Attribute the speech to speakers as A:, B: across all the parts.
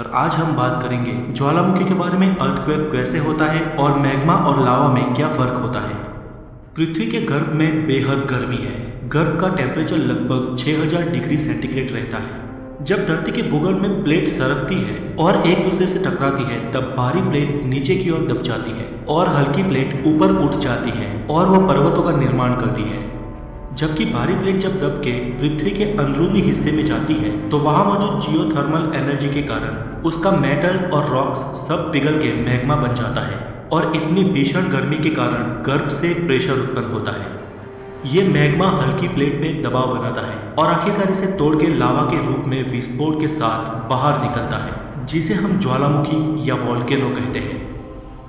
A: और आज हम बात करेंगे ज्वालामुखी के बारे में। अर्थक्वेक कैसे होता है और मैग्मा और लावा में क्या फर्क होता है। पृथ्वी के गर्भ में बेहद गर्मी है। गर्भ का टेम्परेचर लगभग 6000 डिग्री सेंटीग्रेड रहता है। जब धरती के भूगर्भ में प्लेट सरकती है और एक दूसरे से टकराती है, तब भारी प्लेट नीचे की ओर दब जाती है और हल्की प्लेट ऊपर उठ जाती है और वह पर्वतों का निर्माण करती है। जबकि भारी प्लेट जब दब के पृथ्वी के अंदरूनी हिस्से में जाती है, तो वहां मौजूद जियोथर्मल एनर्जी के कारण उसका मेटल और रॉक्स सब पिघल के मैग्मा बन जाता है और इतनी भीषण गर्मी के कारण गर्भ से प्रेशर उत्पन्न होता है। ये मैग्मा हल्की प्लेट में दबाव बनाता है और आखिरकार इसे तोड़ के लावा के रूप में विस्फोट के साथ बाहर निकलता है, जिसे हम ज्वालामुखी या वोल्केनो कहते हैं।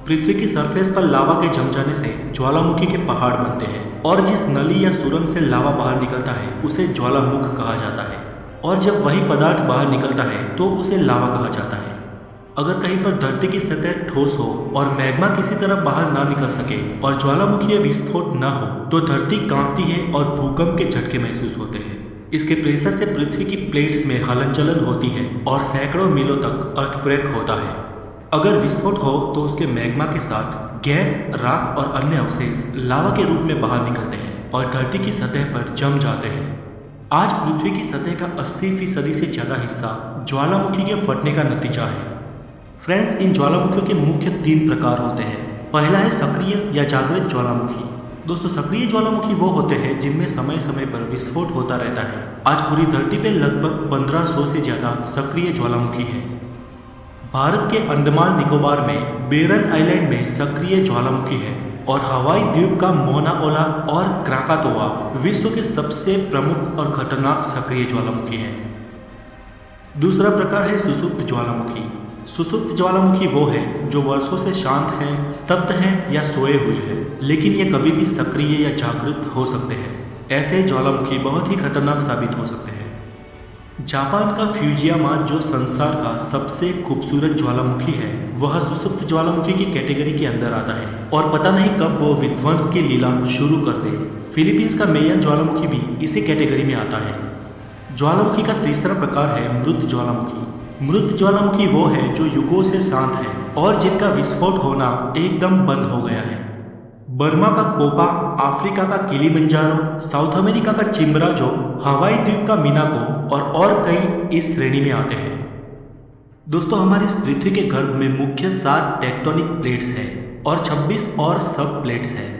A: पृथ्वी की सरफेस पर लावा के जम जाने से ज्वालामुखी के पहाड़ बनते हैं और जिस नली या सुरंग से लावा बाहर निकलता है उसे ज्वालामुख कहा जाता है। और जब वही पदार्थ बाहर निकलता है तो उसे लावा कहा जाता है। अगर कहीं पर धरती की सतह ठोस हो और मैग्मा किसी तरह बाहर ना निकल सके और ज्वालामुखी विस्फोट न हो, तो धरती कांपती है और भूकंप के झटके महसूस होते हैं। इसके प्रेशर से पृथ्वी की प्लेट्स में हलन चलन होती है और सैकड़ों मीलों तक अर्थक्वेक होता है। अगर विस्फोट हो तो उसके मैग्मा के साथ गैस, राख और अन्य अवशेष लावा के रूप में बाहर निकलते हैं और धरती की सतह पर जम जाते हैं। आज पृथ्वी की सतह का 80% से ज़्यादा हिस्सा ज्वालामुखी के फटने का नतीजा है। फ्रेंड्स, इन ज्वालामुखियों के मुख्य 3 प्रकार होते हैं। पहला है सक्रिय या जागृत ज्वालामुखी। दोस्तों, सक्रिय ज्वालामुखी वो होते हैं जिनमें समय समय पर विस्फोट होता रहता है। आज पूरी धरती पर लगभग 1500 से ज़्यादा सक्रिय ज्वालामुखी है। भारत के अंडमान निकोबार में बेरन आइलैंड में सक्रिय ज्वालामुखी है और हवाई द्वीप का मोना ओला और क्राकातोआ विश्व के सबसे प्रमुख और खतरनाक सक्रिय ज्वालामुखी है। दूसरा प्रकार है सुषुप्त ज्वालामुखी। सुषुप्त ज्वालामुखी वो है जो वर्षों से शांत है, स्तब्ध है या सोए हुए हैं, लेकिन ये कभी भी सक्रिय या जागृत हो सकते हैं। ऐसे ज्वालामुखी बहुत ही खतरनाक साबित हो सकते हैं। जापान का फ्यूजियामा, जो संसार का सबसे खूबसूरत ज्वालामुखी है, वह सुषुप्त ज्वालामुखी की कैटेगरी के अंदर आता है और पता नहीं कब वो विध्वंस की लीला शुरू कर दे। फिलीपींस का मेयन ज्वालामुखी भी इसी कैटेगरी में आता है। ज्वालामुखी का तीसरा प्रकार है मृत ज्वालामुखी। मृत ज्वालामुखी वो है जो युगों से शांत है और जिनका विस्फोट होना एकदम बंद हो गया है। बर्मा का पोपा, अफ्रीका का किलिमंजारो, साउथ अमेरिका का चिम्बराजो, हवाई द्वीप का मिनाको और कई इस श्रेणी में आते हैं। दोस्तों, हमारी इस पृथ्वी के गर्भ में मुख्य 7 टेक्टोनिक प्लेट्स हैं और 26 और सब प्लेट्स हैं,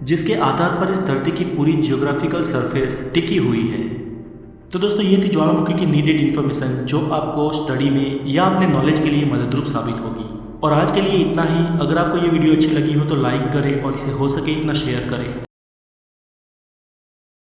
A: जिसके आधार पर इस धरती की पूरी जियोग्राफिकल सरफेस टिकी हुई है। तो दोस्तों, ये थी ज्वालामुखी की नीडेड इन्फॉर्मेशन जो आपको स्टडी में या अपने नॉलेज के लिए मददरूप साबित होगी। और आज के लिए इतना ही। अगर आपको ये वीडियो अच्छी लगी हो तो लाइक करें और इसे हो सके इतना शेयर करें।